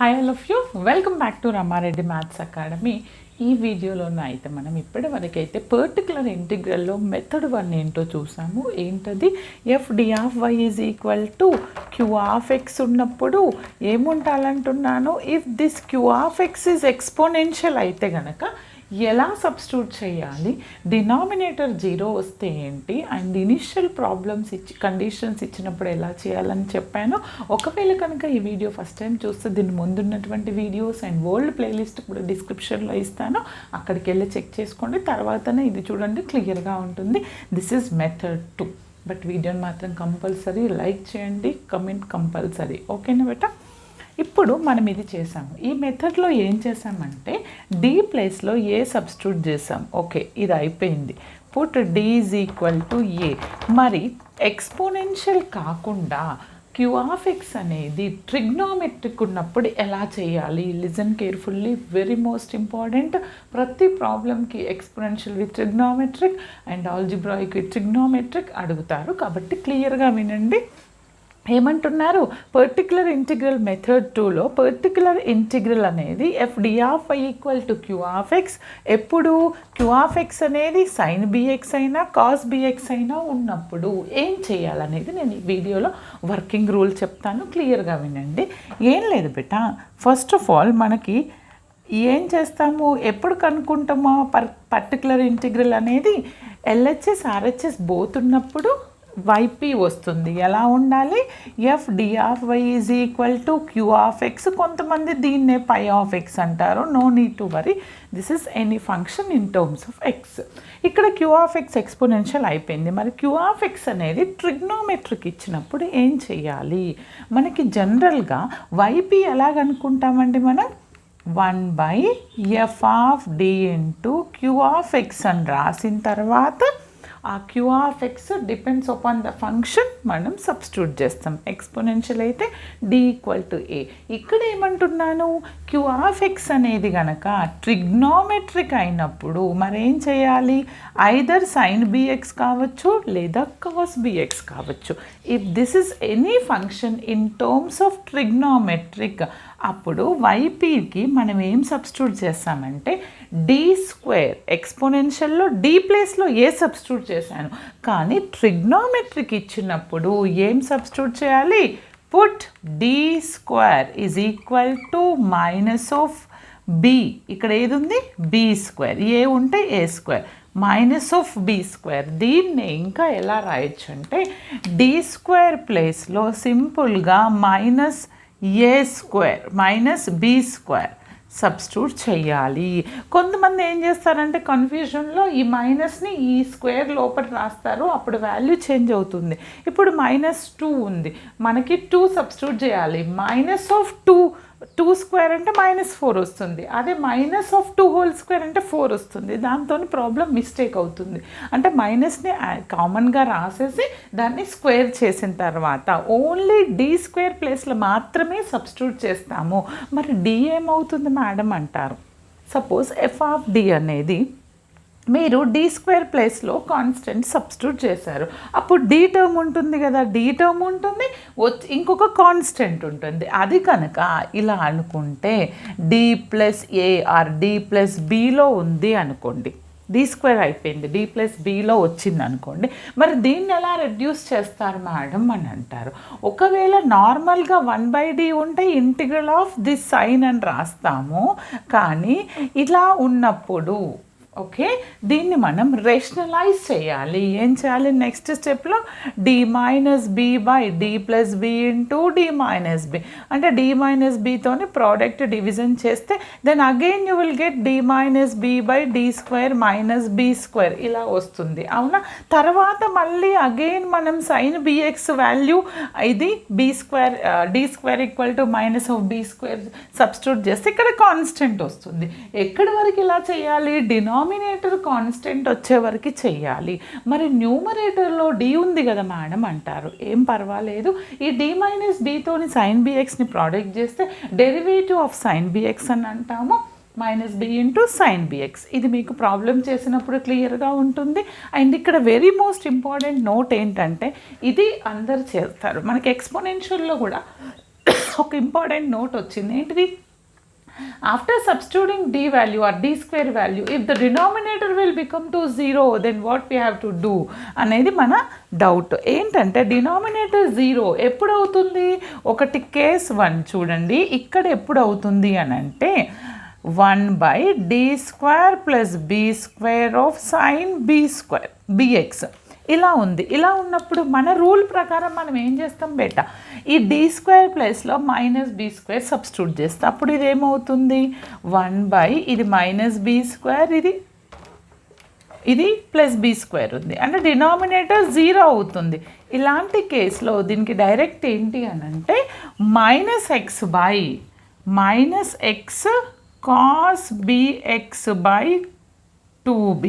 Hi all of you, welcome back to Rama Reddy maths academy. ఈ వీడియోలోనే అయితే మనం ఇప్పటివరకైతే పర్టికులర్ ఇంటిగ్రల్లో మెథడ్ 1 ఏంటో చూసాము. ఏంటది? F D of Y is equal to Q of X ఉన్నప్పుడు ఏముంటాలంటున్నాను, if this Q of X is exponential అయితే గనక ఎలా సబ్స్టిట్యూట్ చేయాలి, డినామినేటర్ 0 వస్తే ఏంటి, అండ్ ఇనిషియల్ ప్రాబ్లమ్స్ కండిషన్స్ ఇచ్చినప్పుడు ఎలా చేయాలని చెప్పాను. ఒకవేళ కనుక ఈ వీడియో ఫస్ట్ టైం చూస్తే దీని ముందున్నటువంటి వీడియోస్ అండ్ వరల్డ్ ప్లేలిస్ట్ కూడా డిస్క్రిప్షన్లో ఇస్తాను, అక్కడికి వెళ్ళి చెక్ చేసుకోండి. తర్వాతనే ఇది చూడండి, క్లియర్గా ఉంటుంది. This is method 2. బట్ వీడియోని మాత్రం కంపల్సరీ లైక్ చేయండి, కమెంట్ కంపల్సరీ. ఓకేనా బేటా? ఇప్పుడు మనం ఇది చేసాము. ఈ మెథడ్లో ఏం చేసామంటే డి ప్లేస్లో ఏ సబ్స్టిట్యూట్ చేసాం. ఓకే, ఇది అయిపోయింది. Put D is equal to A. మరి ఎక్స్పోనెన్షియల్ కాకుండా క్యూ ఆఫ్ ఎక్స్ అనేది ట్రిగ్నోమెట్రిక్ ఉన్నప్పుడు ఎలా చేయాలి? Listen carefully, very most important. ప్రతి ప్రాబ్లమ్కి exponential with trigonometric and algebraic with trigonometric అడుగుతారు, కాబట్టి క్లియర్గా వినండి. ఏమంటున్నారు? పర్టికులర్ ఇంటిగ్రల్ మెథడ్ 2లో పర్టికులర్ ఇంటిగ్రల్ అనేది F D of Y equal to Q of X. ఎప్పుడు క్యూ ఆఫ్ ఎక్స్ అనేది సైన్ బిఎక్స్ అయినా కాస్ బిఎక్స్ అయినా ఉన్నప్పుడు ఏం చేయాలనేది నేను ఈ వీడియోలో వర్కింగ్ రూల్ చెప్తాను, క్లియర్గా వినండి. ఏం లేదు బేటా, ఫస్ట్ ఆఫ్ ఆల్ మనకి ఏం చేస్తాము, ఎప్పుడు కనుక్కుంటామో పర్టికులర్ ఇంటిగ్రల్ అనేది ఎల్హెచ్ఎస్ ఆర్హెచ్ఎస్ బోత్ ఉన్నప్పుడు వైపీ వస్తుంది. ఎలా ఉండాలి? F D of Y is equal to Q of X. కొంతమంది దీన్నే పై ఆఫ్ ఎక్స్ అంటారు. No need to worry, this is any function in terms of X. ఇక్కడ Q of X exponential అయిపోయింది. మరి క్యూ ఆఫ్ ఎక్స్ అనేది trigonometric ఇచ్చినప్పుడు ఏం చేయాలి? మనకి జనరల్గా వైపీ ఎలాగనుకుంటామండి మనం? 1/f of D into Q of X అని రాసిన తర్వాత ఆ Q of X depends upon the function మనం సబ్స్టిట్యూట్ చేస్తాం. ఎక్స్పోనెన్షియల్ అయితే డి ఈక్వల్ టు ఏ. ఇక్కడ ఏమంటున్నాను, క్యూ ఆఫ్ ఎక్స్ అనేది కనుక ట్రిగ్నోమెట్రిక్ అయినప్పుడు మరేం చేయాలి? ఐదర్ సైన్ బిఎక్స్ కావచ్చు లేదా కాస్ బిఎక్స్ కావచ్చు. If this is any function in terms of trigonometric, అప్పుడు వైపీకి మనం ఏం సబ్స్టిట్యూట్ చేస్తామంటే డి స్క్వేర్. ఎక్స్పోనెన్షియల్లో డి ప్లేస్లో ఏ సబ్స్టిట్యూట్ చేశాను, కానీ ట్రిగ్నోమెట్రిక్ ఇచ్చినప్పుడు ఏం సబ్స్టిట్యూట్ చేయాలి? Put D square is equal to minus of B. ఇక్కడ ఏది ఉంది? B square. ఏ ఉంటే A square minus of B square. దీన్ని ఇంకా ఎలా రాయొచ్చు అంటే డి స్క్వేర్ ప్లేస్లో సింపుల్గా minus A square minus B square substitute చేయాలి. కొంతమంది ఏం చేస్తారంటే కన్ఫ్యూజన్లో ఈ మైనస్ని ఈ స్క్వేర్ లోపల రాస్తారు, అప్పుడు వాల్యూ చేంజ్ అవుతుంది. ఇప్పుడు -2 ఉంది, మనకి 2 సబ్స్టిట్యూట్ చేయాలి. మైనస్ ఆఫ్ 2 స్క్వేర్ అంటే -4 వస్తుంది. అదే మైనస్ ఆఫ్ 2 హోల్ స్క్వేర్ అంటే 4 వస్తుంది. దాంతో ప్రాబ్లం మిస్టేక్ అవుతుంది. అంటే మైనస్ని కామన్గా రాసేసి దాన్ని స్క్వేర్ చేసిన తర్వాత ఓన్లీ డి స్క్వేర్ ప్లేస్లో మాత్రమే సబ్స్టిట్యూట్ చేస్తాము. మరి డి ఏమవుతుంది మేడం అంటారు. సపోజ్ ఎఫ్ ఆఫ్ డి అనేది మీరు డి స్క్వేర్ ప్లేస్లో కాన్స్టెంట్ సబ్స్టిట్యూట్ చేశారు, అప్పుడు డి టర్మ్ ఉంటుంది కదా, డి టర్మ్ ఉంటుంది, ఇంకొక కాన్స్టెంట్ ఉంటుంది. అది కనుక ఇలా అనుకుంటే D plus A or D plus బిలో ఉంది అనుకోండి, డి స్క్వేర్ అయిపోయింది, డి ప్లస్ బిలో వచ్చింది అనుకోండి. మరి దీన్ని ఎలా రెడ్యూస్ చేస్తారు మేడం అని అంటారు. ఒకవేళ నార్మల్గా 1/d ఉంటే ఇంటిగ్రల్ ఆఫ్ దిస్ సైన్ అని రాస్తాము, కానీ ఇలా ఉన్నప్పుడు ఓకే, దీన్ని మనం రేషనలైజ్ చేయాలి. ఏం చేయాలి? నెక్స్ట్ స్టెప్లో D minus B by D plus B into D minus B. అంటే డి మైనస్ బితోని ప్రోడక్ట్ డివిజన్ చేస్తే then again you will get D minus B by D square minus B square ఇలా వస్తుంది, అవునా? తర్వాత మళ్ళీ అగైన్ మనం సైన్ బిఎక్స్ వాల్యూ ఇది B square D square equal to minus of B square substitute చేస్తే ఇక్కడ కాన్స్టెంట్ వస్తుంది. ఎక్కడి వరకు ఇలా చేయాలి? డినామినేటర్ కాన్స్టెంట్ వచ్చే వరకు చెయ్యాలి. మరి న్యూమరేటర్లో డి ఉంది కదా మేడం అంటారు. ఏం పర్వాలేదు, ఈ డి మైనస్ బితోని సైన్ బిఎక్స్ని ప్రోడక్ట్ చేస్తే డెరివేటివ్ ఆఫ్ సైన్ బిఎక్స్ అని అంటాము, minus B into sine BX. ఇది మీకు ప్రాబ్లం చేసినప్పుడు క్లియర్గా ఉంటుంది. అండ్ ఇక్కడ వెరీ మోస్ట్ ఇంపార్టెంట్ నోట్ ఏంటంటే ఇది అందరు చేస్తారు. మనకి ఎక్స్పోనెన్షియల్లో కూడా ఒక ఇంపార్టెంట్ నోట్ వచ్చింది ఏంటిది, after substituting d value or d square value, if the denominator will become to 0, then what we have to do అనేది మన డౌట్. ఏంటంటే డినామినేటర్ 0 ఎప్పుడు అవుతుంది, ఒకటి కేస్ 1 చూడండి, ఇక్కడ ఎప్పుడు అవుతుంది అని అంటే 1/d² + b² of sign b² bx ఇలా ఉంది. ఇలా ఉన్నప్పుడు మన రూల్ ప్రకారం మనం ఏం చేస్తాం బేటా, ఈ d² ప్లేస్లో -b² సబ్స్టిట్యూట్ చేస్తాం. అప్పుడు ఇది ఏమవుతుంది, 1/ ఇది -b², ఇది +b² ఉంది, అంటే డినామినేటర్ 0 అవుతుంది. ఇలాంటి కేసులో దీనికి డైరెక్ట్ ఏంటి అని అంటే -x cos bx/2b.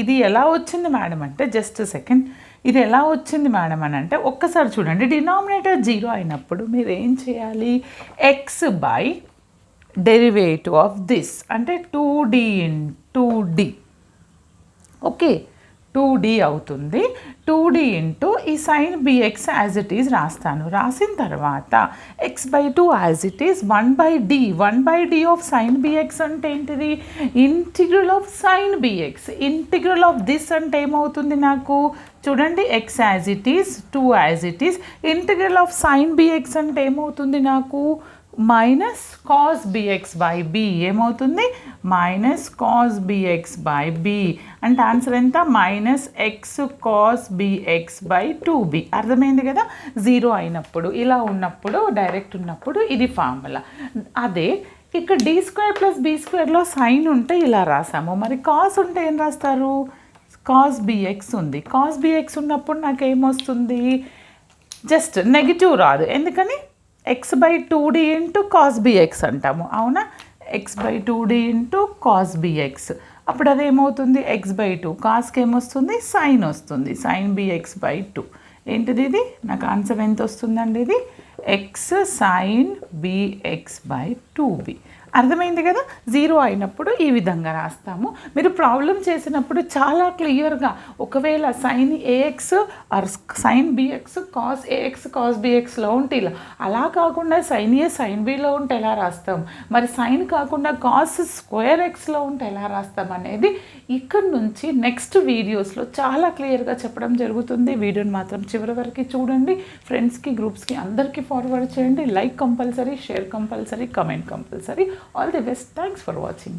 ఇది ఎలా వచ్చింది మేడం అంటే, జస్ట్ సెకండ్, ఇది ఎలా వచ్చింది మేడం అని అంటే ఒక్కసారి చూడండి, డినామినేటర్ 0 అయినప్పుడు మీరు ఏం చేయాలి, x/, డెరివేటివ్ ఆఫ్ దిస్ అంటే 2d × d, ఓకే 2d అవుతుంది. 2d ఇంటూ ఈ sine bx as it is రాస్తాను. రాసిన తర్వాత x/2 as it is 1/d of sine bx అంటే ఏంటిది, integral of sine bx. Integral of this అంటే ఏమవుతుంది నాకు చూడండి, x as it is 2 as it is, integral of sine bx అంటే ఏమవుతుంది నాకు -cos bx/b ఏమవుతుంది, -cos bx/b అంటే ఆన్సర్ ఎంత, -x cos bx/2b. అర్థమైంది కదా, 0 అయినప్పుడు ఇలా ఉన్నప్పుడు డైరెక్ట్ ఉన్నప్పుడు ఇది ఫార్ములా. అదే ఇక్కడ d² + b²లో సైన్ ఉంటే ఇలా రాసాము, మరి కాస్ ఉంటే ఏం రాస్తారు, cos bx ఉంది. cos bx ఉన్నప్పుడు నాకు ఏమొస్తుంది, జస్ట్ నెగిటివ్ రాదు, ఎందుకని x/2d × cos bx అంటాము, అవునా, x/2d × cos bx. అప్పుడు అదేమవుతుంది, x/2, కాస్కి ఏమొస్తుంది, సైన్ వస్తుంది, సైన్ bx/2. ఏంటిది ఇది, నాకు ఆన్సర్ ఎంత వస్తుందండి, ఇది x sin bx/2b. అర్థమైంది కదా, 0 అయినప్పుడు ఈ విధంగా రాస్తాము. మీరు ప్రాబ్లం చేసినప్పుడు చాలా క్లియర్గా, ఒకవేళ sine A X or sine B X cos A X cos బిఎక్స్లో ఉంటే ఇలా, అలా కాకుండా సైన్ ఏ సైన్ బిలో ఉంటే ఎలా రాస్తాం, మరి సైన్ కాకుండా కాస్ స్క్వేర్ ఎక్స్లో ఉంటే ఎలా రాస్తాం అనేది ఇక్కడ నుంచి నెక్స్ట్ వీడియోస్లో చాలా క్లియర్గా చెప్పడం జరుగుతుంది. వీడియోని మాత్రం చివరి వరకు చూడండి, ఫ్రెండ్స్కి గ్రూప్స్కి అందరికీ ఫార్వర్డ్ చేయండి. Like compulsory, share compulsory, comment compulsory. All the best. Thanks for watching.